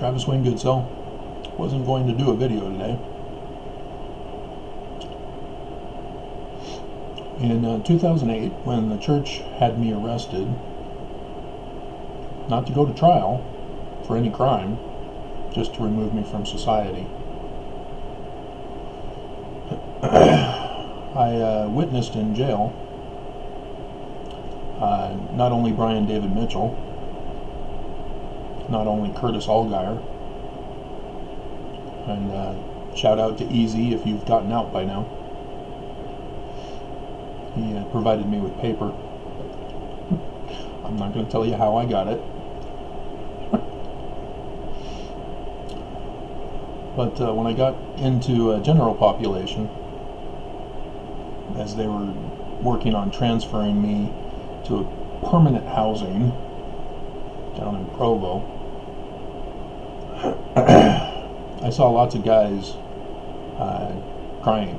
Travis Wayne Goodsell. Wasn't going to do a video today. In 2008, when the church had me arrested, not to go to trial for any crime, just to remove me from society, I witnessed in jail not only Brian David Mitchell, not only Curtis Allgaier, and shout out to Easy if you've gotten out by now. He provided me with paper. I'm not going to tell you how I got it. But when I got into general population, as they were working on transferring me to a permanent housing down in Provo, I saw lots of guys crying.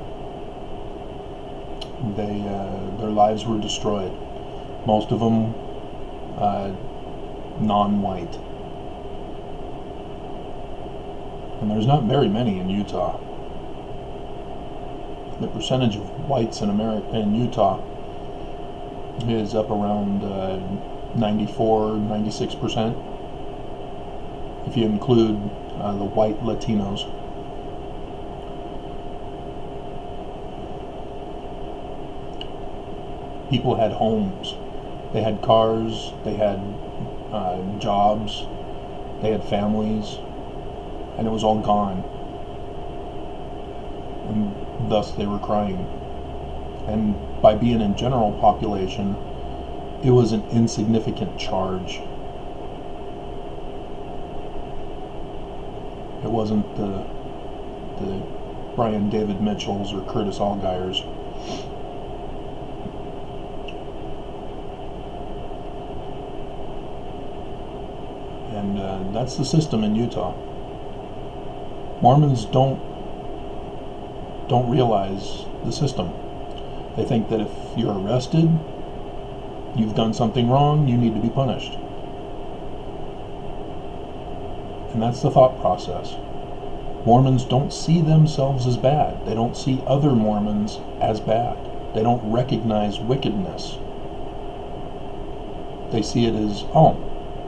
Their lives were destroyed. Most of them non-white. And there's not very many in Utah. The percentage of whites in Utah is up around 94-96%, if you include the white Latinos. People had homes, they had cars, they had jobs, they had families, and it was all gone. And thus they were crying. And by being in general population, it was an insignificant charge. It wasn't the Brian David Mitchells or Curtis Allgaiers. And that's the system in Utah. Mormons don't realize the system. They think that if you're arrested, you've done something wrong, you need to be punished. And that's the thought process. Mormons don't see themselves as bad. They don't see other Mormons as bad. They don't recognize wickedness. They see it as, oh,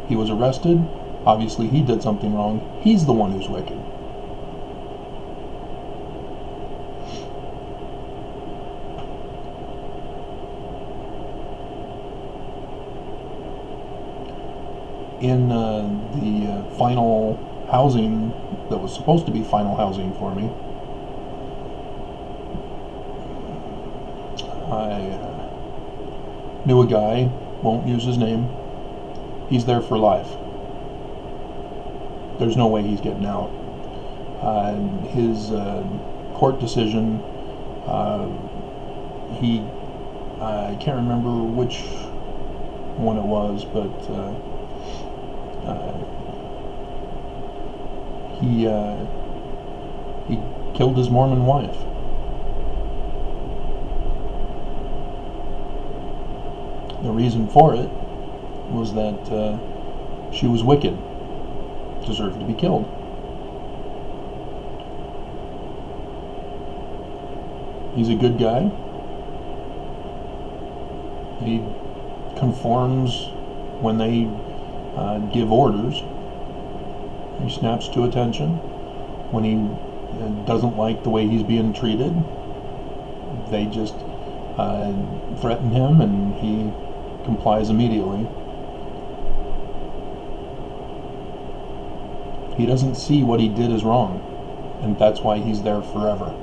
he was arrested, obviously he did something wrong, he's the one who's wicked. In the final housing that was supposed to be final housing for me, I knew a guy, won't use his name. He's there for life. There's no way he's getting out. His court decision, I can't remember which one it was, but he killed his Mormon wife. The reason for it was that she was wicked, deserved to be killed. He's a good guy. He conforms when they give orders. He snaps to attention. When he doesn't like the way he's being treated, they just threaten him and he complies immediately. He doesn't see what he did as wrong, and that's why he's there forever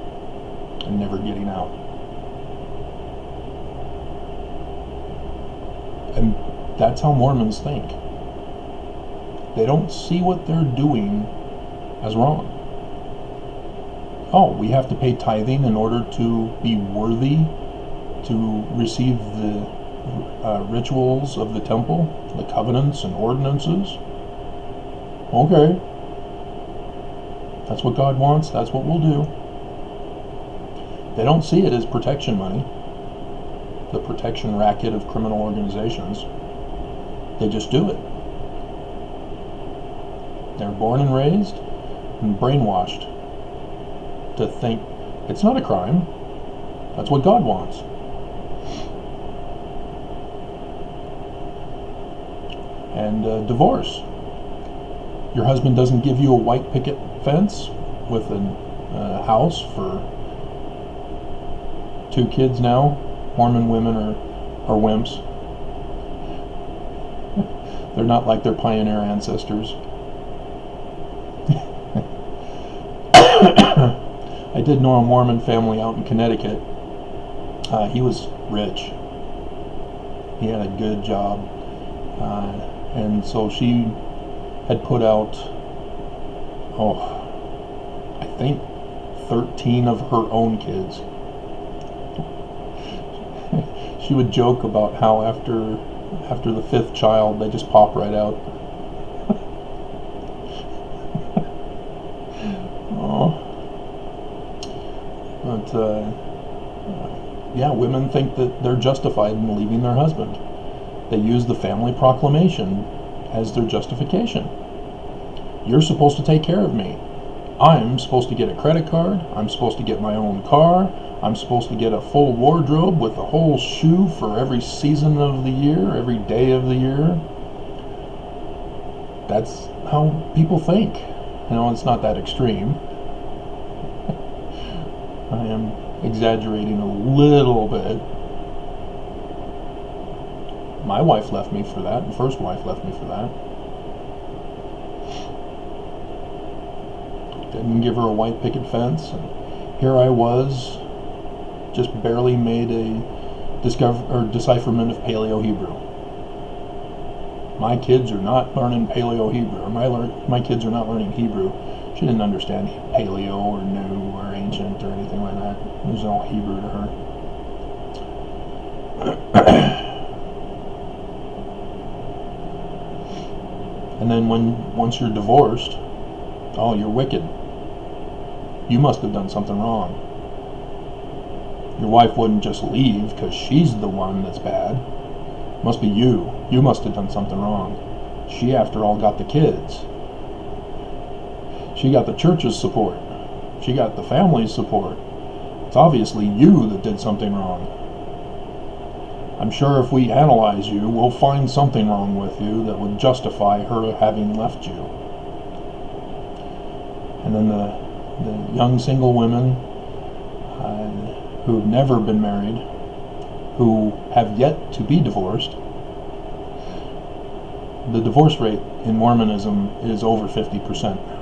and never getting out. And that's how Mormons think. They don't see what they're doing as wrong. Oh, we have to pay tithing in order to be worthy to receive the rituals of the temple, the covenants and ordinances. Okay. That's what God wants, that's what we'll do. They don't see it as protection money, the protection racket of criminal organizations. They just do it. They're born and raised and brainwashed to think it's not a crime. That's what God wants. And divorce. Your husband doesn't give you a white picket fence with a house for 2 kids now. Mormon women are wimps. They're not like their pioneer ancestors. I did know a Mormon family out in Connecticut. He was rich. He had a good job. And so she had put out, I think 13 of her own kids. She would joke about how after the 5th child, they just pop right out. But women think that they're justified in leaving their husband. They use the family proclamation as their justification. You're supposed to take care of me. I'm supposed to get a credit card. I'm supposed to get my own car. I'm supposed to get a full wardrobe with a whole shoe for every season of the year, every day of the year. That's how people think. It's not that extreme. I am exaggerating a little bit. My wife left me for that. The first wife left me for that. Didn't give her a white picket fence. And here I was, just barely made a decipherment of Paleo Hebrew. My kids are not learning Paleo Hebrew. Or my kids are not learning Hebrew. She didn't understand Paleo or New or Ancient or anything like that. It was all Hebrew to her. And then once you're divorced, you're wicked. You must have done something wrong. Your wife wouldn't just leave because she's the one that's bad. It must be you. You must have done something wrong. She, after all, got the kids. She got the church's support. She got the family's support. It's obviously you that did something wrong. I'm sure if we analyze you, we'll find something wrong with you that would justify her having left you. And then the young single women who have never been married, who have yet to be divorced. The divorce rate in Mormonism is over 50% now.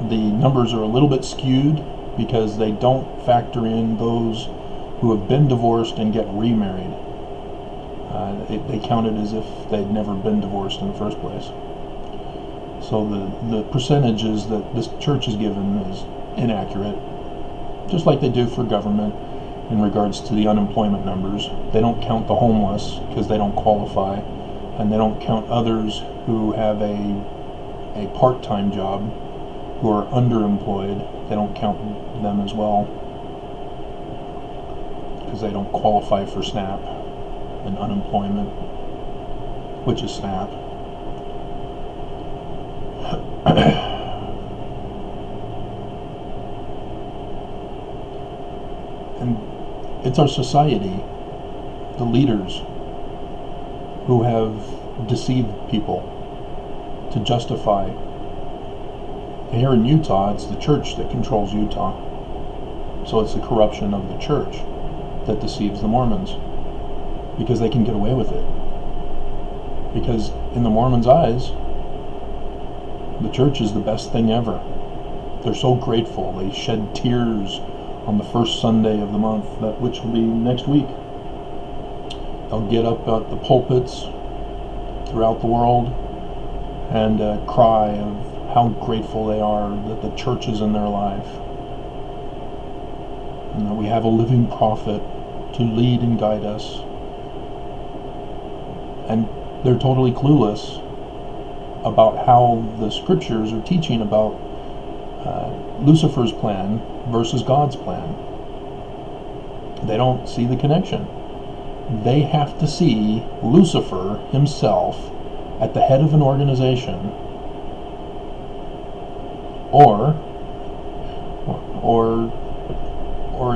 The numbers are a little bit skewed because they don't factor in those who have been divorced and get remarried. They count it as if they'd never been divorced in the first place. So the percentages that this church is given is inaccurate, just like they do for government in regards to the unemployment numbers. They don't count the homeless because they don't qualify, and they don't count others who have a part-time job who are underemployed. They don't count them as well because they don't qualify for SNAP and unemployment, which is SNAP. And it's our society, the leaders, who have deceived people to justify. Here in Utah, it's the church that controls Utah. So it's the corruption of the church that deceives the Mormons, because they can get away with it. Because in the Mormons' eyes, the church is the best thing ever. They're so grateful. They shed tears on the first Sunday of the month, which will be next week. They'll get up at the pulpits throughout the world and cry of how grateful they are that the church is in their life, and that we have a living prophet to lead and guide us. And they're totally clueless about how the scriptures are teaching about Lucifer's plan versus God's plan. They don't see the connection. They have to see Lucifer himself at the head of an organization, or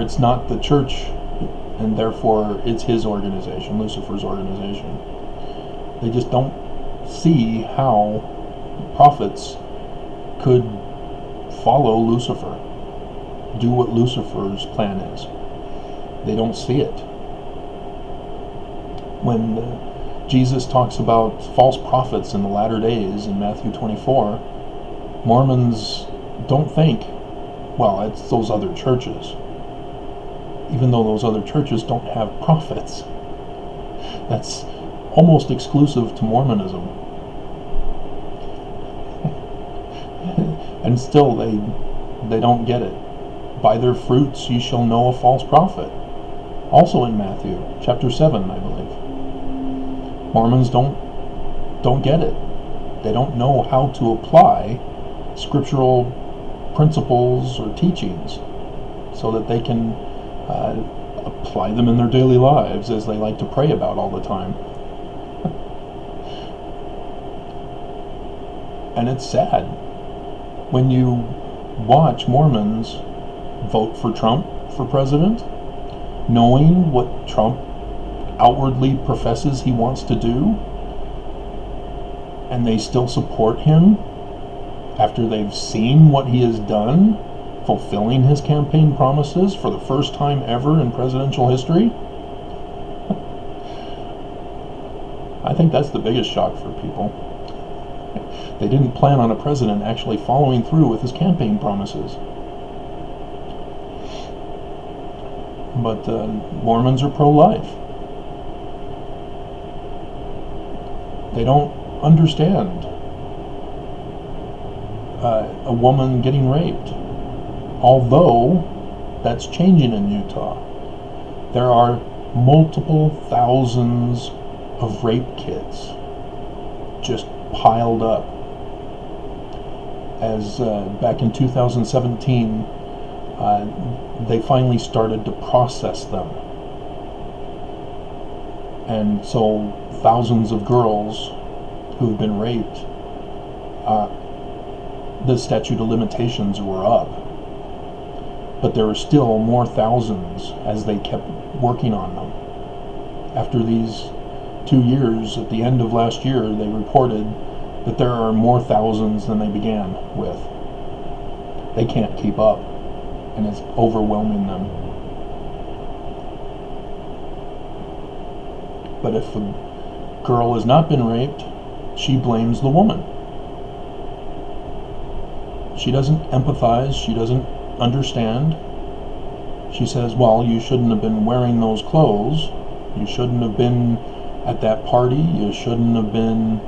it's not the church, and therefore it's his organization, Lucifer's organization. They just don't see how prophets could follow Lucifer, do what Lucifer's plan is. They don't see it. When Jesus talks about false prophets in the latter days in Matthew 24, Mormons don't think, well, it's those other churches. Even though those other churches don't have prophets. That's almost exclusive to Mormonism. And still they don't get it. By their fruits ye shall know a false prophet. Also in Matthew chapter 7, I believe. Mormons don't get it. They don't know how to apply scriptural principles or teachings so that they can apply them in their daily lives, as they like to pray about all the time. And it's sad when you watch Mormons vote for Trump for president, knowing what Trump outwardly professes he wants to do, and they still support him after they've seen what he has done, fulfilling his campaign promises for the first time ever in presidential history. I think that's the biggest shock for people. They didn't plan on a president actually following through with his campaign promises. But Mormons are pro-life. They don't understand a woman getting raped. Although that's changing in Utah. There are multiple thousands of rape kits just piled up. As back in 2017, they finally started to process them. And so thousands of girls who've been raped, the statute of limitations were up. But there were still more thousands as they kept working on them. After these 2 years, at the end of last year, they reported that there are more thousands than they began with. They can't keep up, and it's overwhelming them. But if a girl has not been raped, she blames the woman. She doesn't empathize, she doesn't understand. She says, well, you shouldn't have been wearing those clothes, you shouldn't have been at that party, you shouldn't have been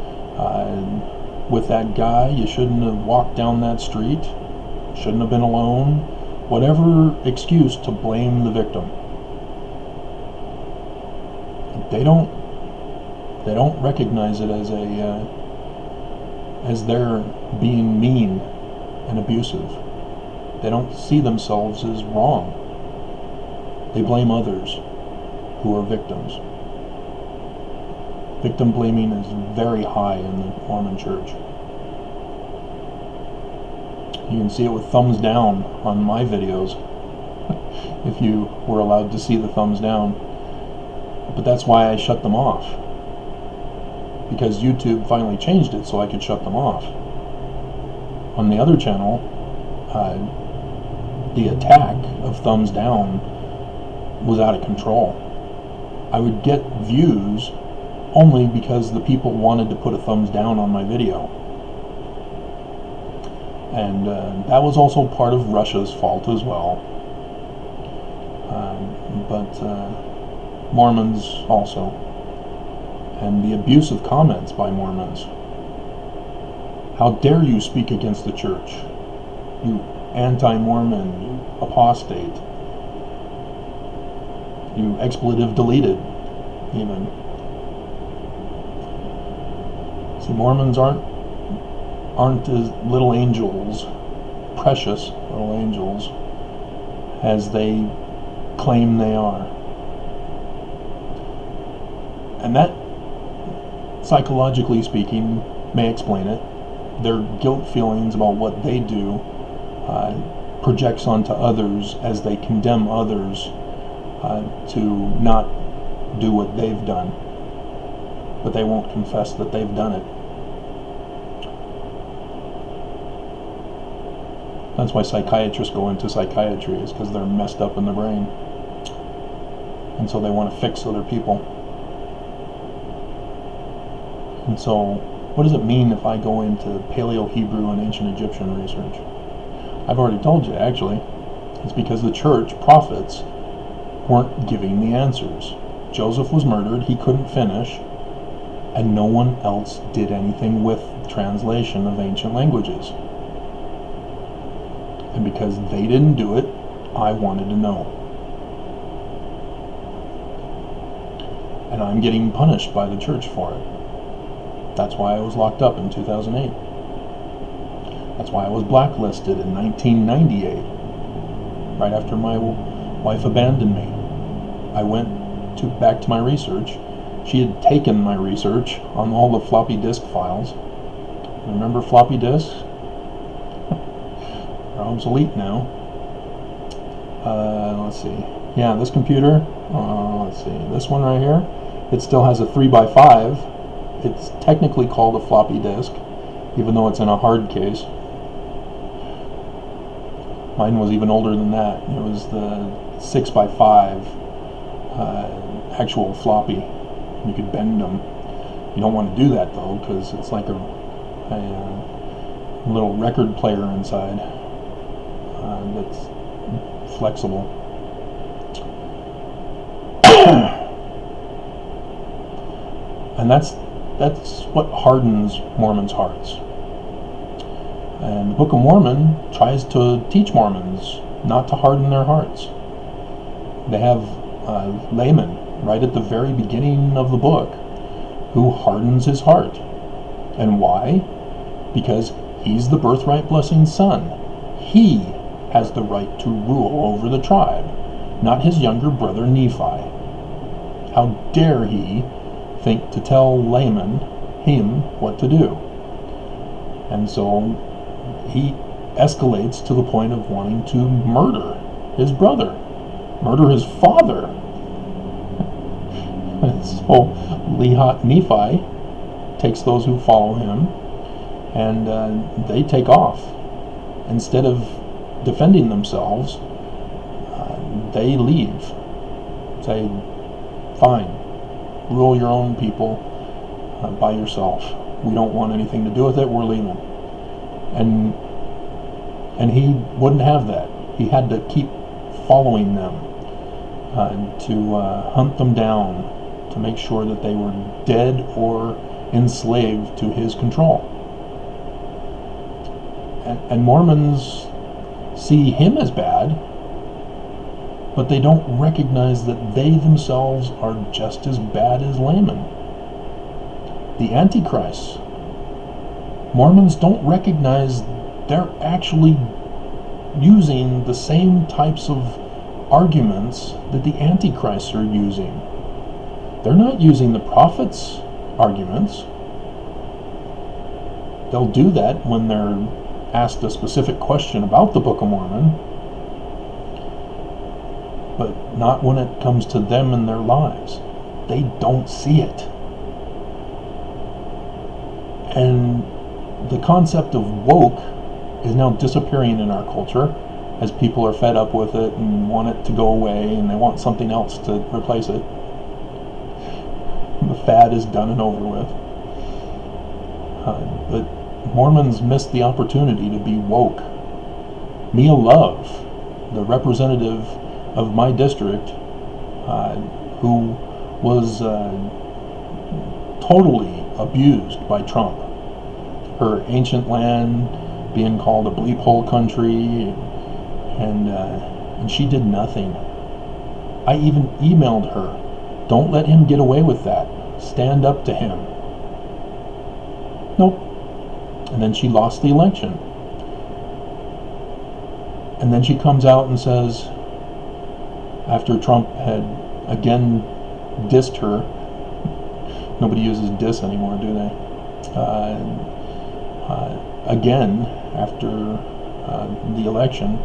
with that guy, you shouldn't have walked down that street, shouldn't have been alone. Whatever excuse to blame the victim. They don't recognize it as as they're being mean and abusive. They don't see themselves as wrong. They blame others who are victims. Victim blaming is very high in the Mormon Church. You can see it with thumbs down on my videos, if you were allowed to see the thumbs down. But that's why I shut them off. Because YouTube finally changed it so I could shut them off. On the other channel, the attack of thumbs down was out of control. I would get views only because the people wanted to put a thumbs down on my video. And that was also part of Russia's fault as well. But Mormons also. And the abusive comments by Mormons. How dare you speak against the church? You anti-Mormon, you apostate. You expletive deleted, even. See, Mormons aren't as little angels, precious little angels, as they claim they are. And that psychologically speaking, may explain it. Their guilt feelings about what they do projects onto others as they condemn others to not do what they've done. But they won't confess that they've done it. That's why psychiatrists go into psychiatry, is because they're messed up in the brain. And so they want to fix other people. And so, what does it mean if I go into Paleo-Hebrew and Ancient Egyptian research? I've already told you, actually. It's because the church prophets weren't giving the answers. Joseph was murdered, he couldn't finish, and no one else did anything with translation of ancient languages. And because they didn't do it, I wanted to know. And I'm getting punished by the church for it. That's why I was locked up in 2008. That's why I was blacklisted in 1998. Right after my wife abandoned me. I went back to my research. She had taken my research on all the floppy disk files. Remember floppy disks? They're obsolete now. Let's see. Yeah, this computer. Let's see. This one right here. It still has a 3x5. It's technically called a floppy disk, even though it's in a hard case. Mine was even older than that. It was the 6x5 actual floppy. You could bend them. You don't want to do that though, because it's like a little record player inside that's flexible. And that's what hardens Mormons' hearts. And the Book of Mormon tries to teach Mormons not to harden their hearts. They have Laman right at the very beginning of the book who hardens his heart. And why? Because he's the birthright blessing son. He has the right to rule over the tribe, not his younger brother Nephi. How dare he think to tell him what to do? And so he escalates to the point of wanting to murder his brother, murder his father. And so Nephi takes those who follow him, and they take off. Instead of defending themselves, they leave. Say, fine, rule your own people by yourself. We don't want anything to do with it, we're leaving. And he wouldn't have that. He had to keep following them to hunt them down, to make sure that they were dead or enslaved to his control. And Mormons see him as bad, but they don't recognize that they themselves are just as bad as Laman. The Antichrist. Mormons don't recognize they're actually using the same types of arguments that the Antichrists are using. They're not using the prophets' arguments. They'll do that when they're asked a specific question about the Book of Mormon, but not when it comes to them and their lives. They don't see it. And the concept of woke is now disappearing in our culture as people are fed up with it and want it to go away, and they want something else to replace it. The fad is done and over with. But Mormons missed the opportunity to be woke. Mia Love, the representative of my district, who was totally abused by Trump. Her ancient land being called a bleep hole country, and she did nothing. I even emailed her, don't let him get away with that. Stand up to him. Nope. And then she lost the election. And then she comes out and says, after Trump had again dissed her Nobody uses dis anymore, do they? Again, after the election,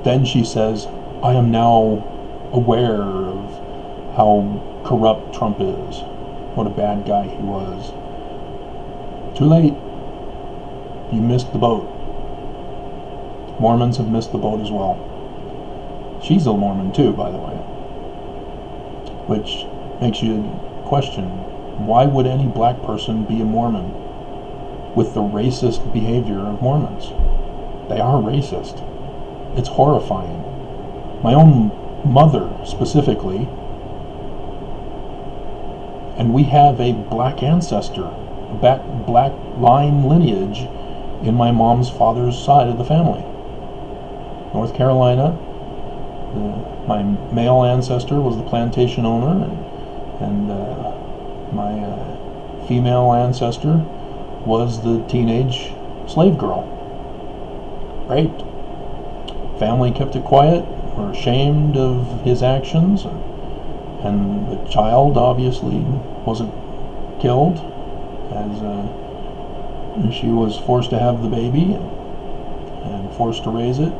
then she says, I am now aware of how corrupt Trump is, what a bad guy he was. Too late. You missed the boat. Mormons have missed the boat as well. She's a Mormon too, by the way. Which makes you question, why would any black person be a Mormon with the racist behavior of Mormons? They are racist. It's horrifying. My own mother, specifically, and we have a black ancestor, black line lineage in my mom's father's side of the family. North Carolina, my male ancestor was the plantation owner, and my female ancestor was the teenage slave girl. Raped. Family kept it quiet, were ashamed of his actions, and the child obviously wasn't killed, as she was forced to have the baby and forced to raise it.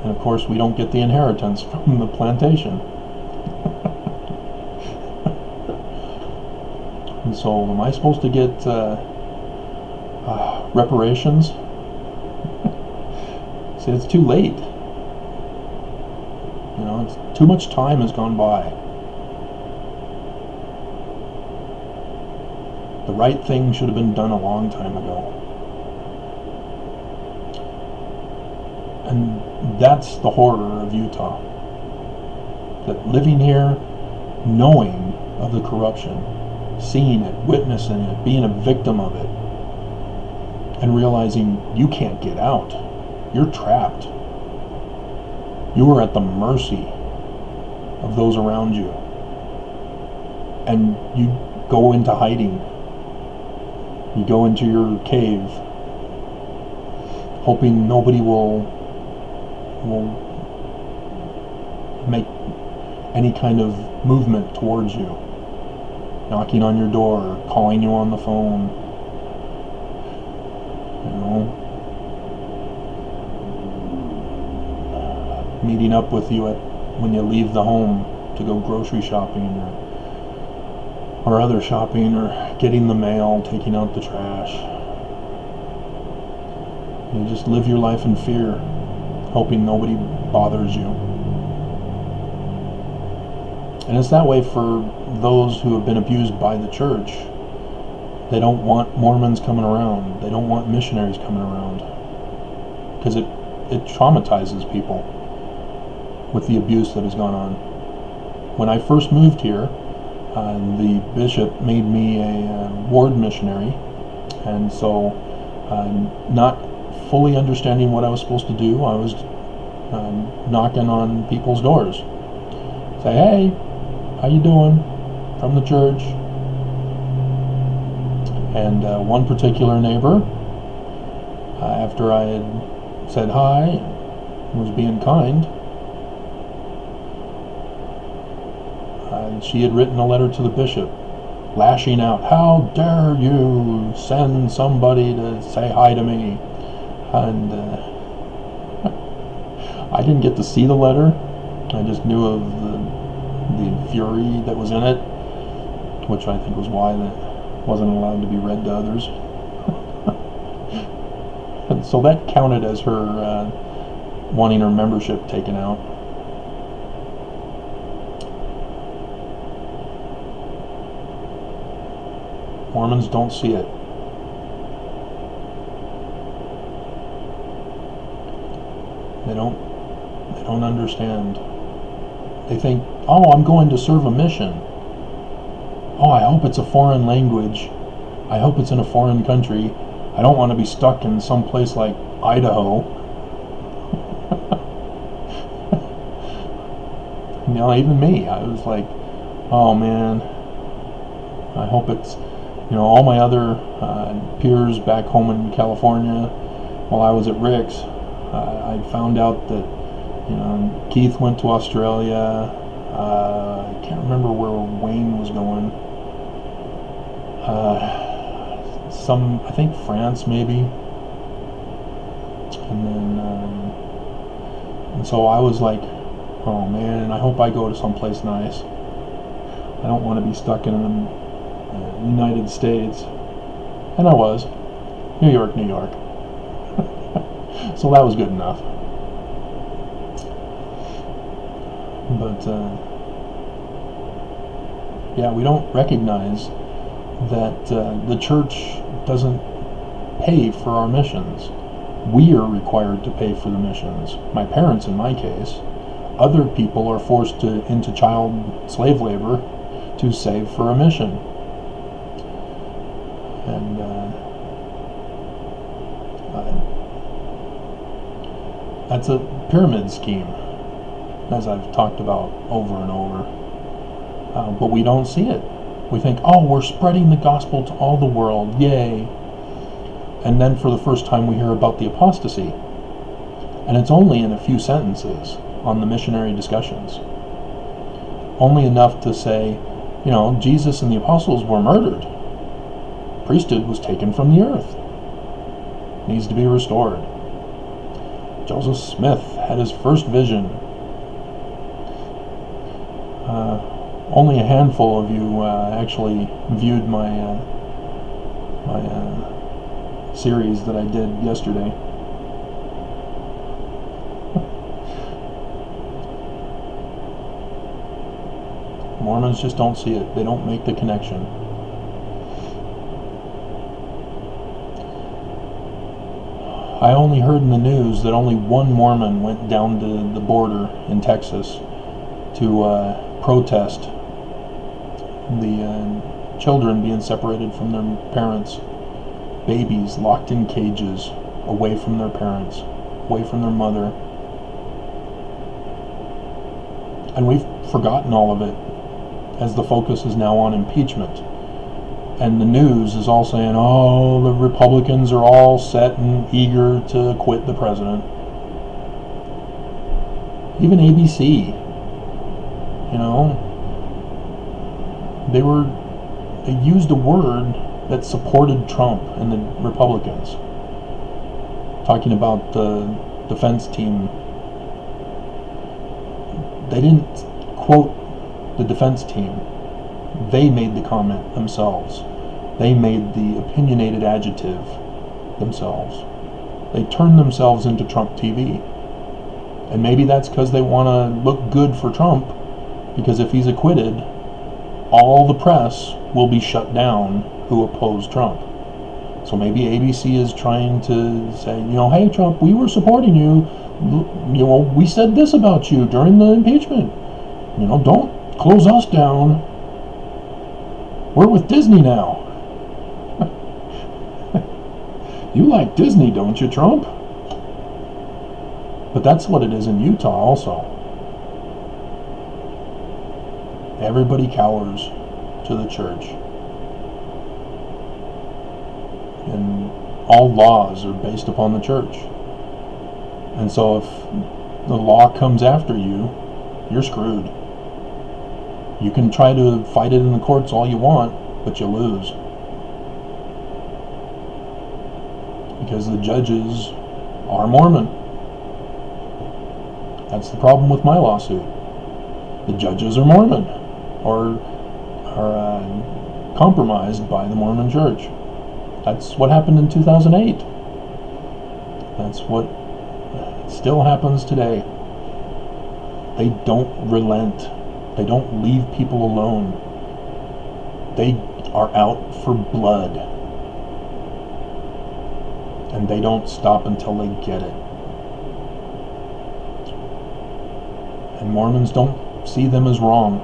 And of course, we don't get the inheritance from the plantation. And so, am I supposed to get reparations? See, it's too late. You know, it's too much time has gone by. The right thing should have been done a long time ago. And that's the horror of Utah. That living here, knowing of the corruption, seeing it, witnessing it, being a victim of it, and realizing you can't get out. You're trapped. You are at the mercy of those around you. And you go into hiding. You go into your cave, hoping nobody will make any kind of movement towards you, knocking on your door, calling you on the phone, you know, meeting up with you when you leave the home to go grocery shopping or other shopping, or getting the mail, taking out the trash. You just live your life in fear, hoping nobody bothers you. And it's that way for those who have been abused by the church. They don't want Mormons coming around. They don't want missionaries coming around. Because it traumatizes people with the abuse that has gone on. When I first moved here, the bishop made me a ward missionary, and so not fully understanding what I was supposed to do, I was knocking on people's doors. Say, hey, how you doing? From the church. And one particular neighbor, after I had said hi, was being kind, she had written a letter to the bishop, lashing out, how dare you send somebody to say hi to me? And I didn't get to see the letter. I just knew of the fury that was in it, which I think was why that wasn't allowed to be read to others. And so that counted as her wanting her membership taken out. Mormons don't see it. They don't understand. They think, oh, I'm going to serve a mission. Oh, I hope it's a foreign language. I hope it's in a foreign country. I don't want to be stuck in some place like Idaho. You know, even me, I was like, oh man, I hope it's, you know, all my other peers back home in California, while I was at Rick's, I found out that, you know, Keith went to Australia, I can't remember where Wayne was going. I think France maybe. And then, and so I was like, oh man, I hope I go to someplace nice. I don't want to be stuck in the United States. And I was. New York, New York. So that was good enough. But, yeah, we don't recognize that the church doesn't pay for our missions. We are required to pay for the missions. My parents, in my case. Other people are forced into child slave labor to save for a mission. And that's a pyramid scheme, as I've talked about over and over. But we don't see it. We think, oh, we're spreading the gospel to all the world, yay. And then for the first time we hear about the apostasy. And it's only in a few sentences on the missionary discussions. Only enough to say, Jesus and the apostles were murdered. Priesthood was taken from the earth. Needs to be restored. Joseph Smith had his first vision. Only a handful of you actually viewed my series that I did yesterday. Mormons just don't see it. They don't make the connection. I only heard in the news that only one Mormon went down to the border in Texas to protest the children being separated from their parents, babies locked in cages, away from their parents, away from their mother. And we've forgotten all of it, as the focus is now on impeachment. And the news is all saying, oh, the Republicans are all set and eager to acquit the president. Even ABC, they used a word that supported Trump and the Republicans, talking about the defense team. They didn't quote the defense team. They made the comment themselves. They made the opinionated adjective themselves. They turned themselves into Trump TV. And maybe that's because they want to look good for Trump, because if he's acquitted, all the press will be shut down who oppose Trump. So maybe ABC is trying to say, hey Trump, we were supporting you. We said this about you during the impeachment. Don't close us down. We're with Disney now. You like Disney, don't you, Trump? But that's what it is in Utah also. Everybody cowers to the church. And all laws are based upon the church. And so if the law comes after you, you're screwed. You can try to fight it in the courts all you want, but you lose. Because the judges are Mormon. That's the problem with my lawsuit. The judges are Mormon, or are compromised by the Mormon Church. That's what happened in 2008. That's what still happens today. They don't relent. They don't leave people alone. They are out for blood. And they don't stop until they get it. And Mormons don't see them as wrong.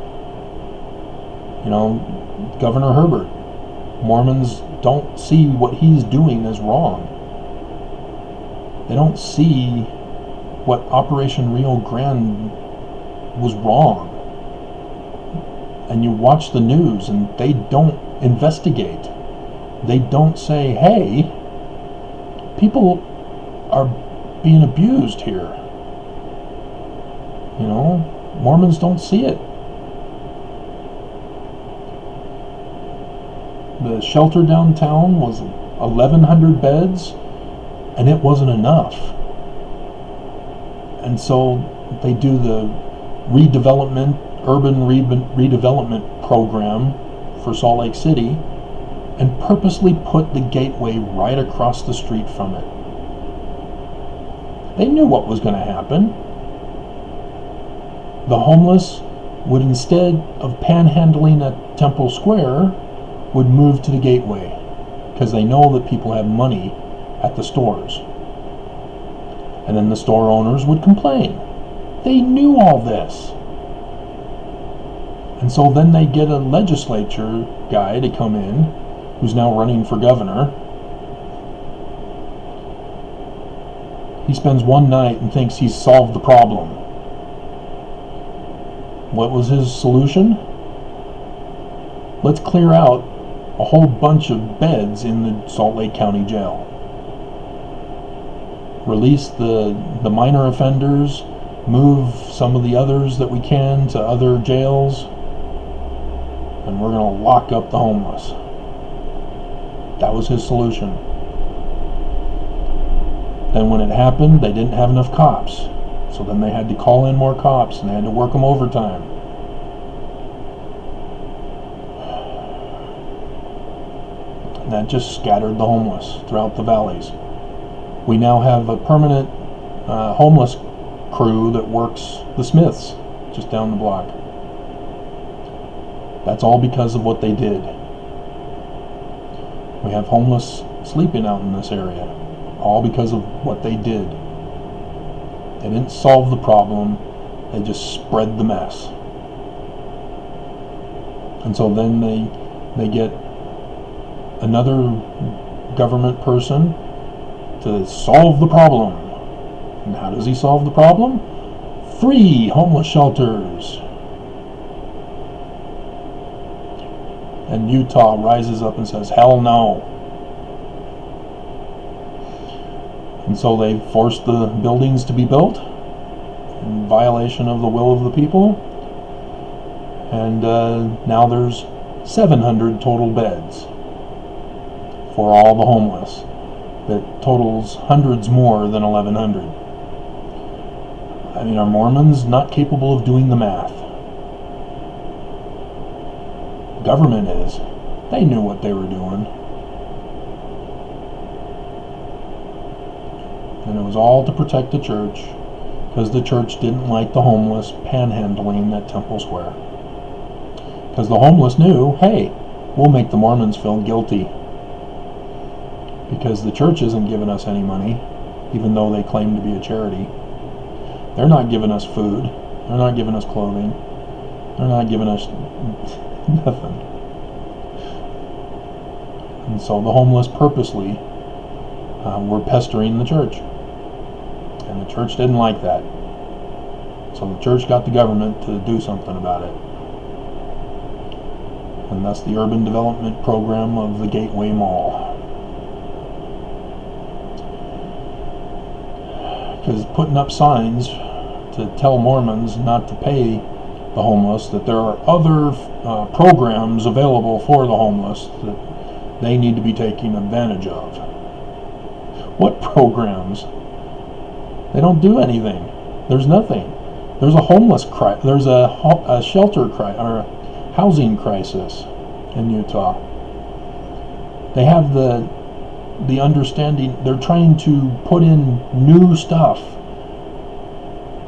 Governor Herbert, Mormons don't see what he's doing as wrong. They don't see what Operation Rio Grande was wrong. And you watch the news and they don't investigate. They don't say, hey, people are being abused here. Mormons don't see it. the shelter downtown was 1,100 beds, and it wasn't enough. And so they do the urban redevelopment program for Salt Lake City, and purposely put the gateway right across the street from it. They knew what was going to happen. The homeless would, instead of panhandling at Temple Square, would move to the gateway, because they know that people have money at the stores. And then the store owners would complain. They knew all this. And so then they get a legislature guy to come in, who's now running for governor. He spends one night and thinks he's solved the problem. What was his solution? Let's clear out a whole bunch of beds in the Salt Lake County Jail. Release the minor offenders, move some of the others that we can to other jails, and we're going to lock up the homeless. That was his solution. Then when it happened, they didn't have enough cops. So then they had to call in more cops, and they had to work them overtime. And that just scattered the homeless throughout the valleys. We now have a permanent homeless crew that works the Smiths just down the block. That's all because of what they did. We have homeless sleeping out in this area, all because of what they did. They didn't solve the problem, they just spread the mess. And so then they get another government person to solve the problem. And how does he solve the problem? 3 homeless shelters. And Utah rises up and says, hell no. And so they forced the buildings to be built in violation of the will of the people. And now there's 700 total beds for all the homeless. That totals hundreds more than 1,100. I mean, are Mormons not capable of doing the math? Government is. They knew what they were doing. And it was all to protect the church, because the church didn't like the homeless panhandling at Temple Square. Because the homeless knew, hey, we'll make the Mormons feel guilty. Because the church isn't giving us any money, even though they claim to be a charity. They're not giving us food. They're not giving us clothing. They're not giving us nothing. And so the homeless purposely were pestering the church. And the church didn't like that. So the church got the government to do something about it. And that's the urban development program of the Gateway Mall. Because putting up signs to tell Mormons not to pay the homeless, that there are other programs available for the homeless that they need to be taking advantage of. What programs? They don't do anything. There's nothing. There's a homeless crisis. There's a shelter crisis, or a housing crisis in Utah. They have the understanding. They're trying to put in new stuff,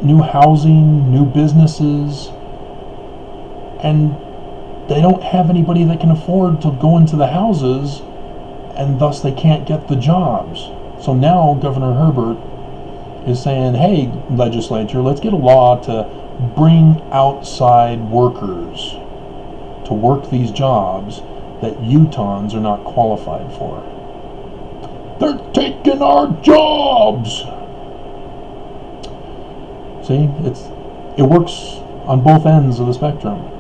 new housing, new businesses, and they don't have anybody that can afford to go into the houses, and thus they can't get the jobs. So now Governor Herbert is saying, hey, legislature, let's get a law to bring outside workers to work these jobs that Utahns are not qualified for. They're taking our jobs! See, it works on both ends of the spectrum.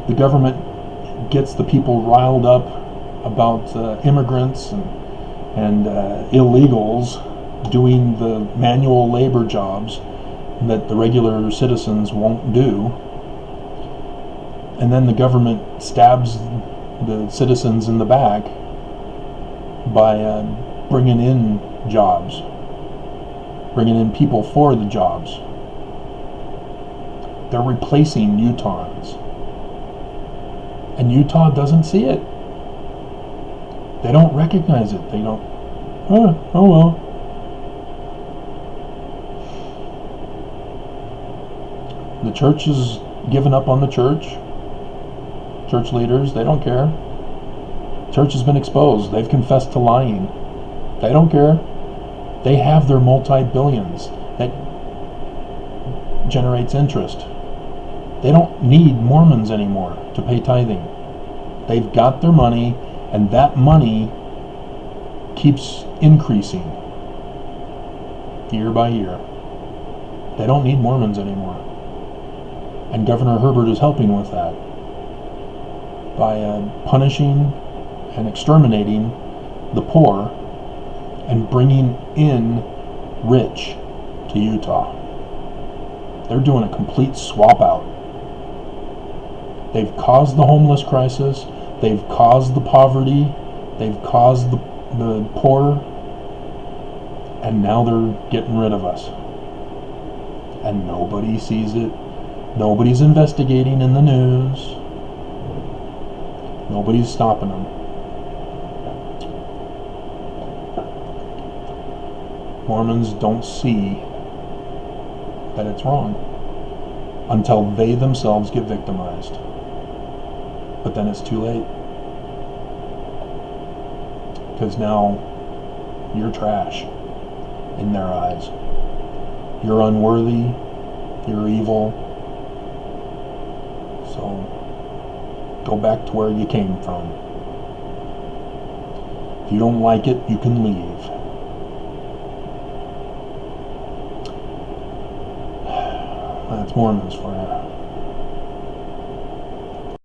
The government gets the people riled up about immigrants and illegals doing the manual labor jobs that the regular citizens won't do. and then the government stabs the citizens in the back by bringing in jobs, bringing in people for the jobs. They're replacing Utahns. And Utah doesn't see it. They don't recognize it. They don't, oh well. The church has given up on the church. Church leaders, they don't care. Church has been exposed. They've confessed to lying. They don't care. They have their multi-billions that generates interest. They don't need Mormons anymore to pay tithing. They've got their money, and that money keeps increasing year by year. They don't need Mormons anymore. And Governor Herbert is helping with that by punishing and exterminating the poor and bringing in rich to Utah. They're doing a complete swap out. They've caused the homeless crisis. They've caused the poverty. They've caused the poor. And now they're getting rid of us. And nobody sees it. Nobody's investigating in the news. Nobody's stopping them. Mormons don't see that it's wrong until they themselves get victimized. But then it's too late. Because now you're trash in their eyes. You're unworthy. You're evil. So go back to where you came from. If you don't like it, you can leave. That's Mormons for you.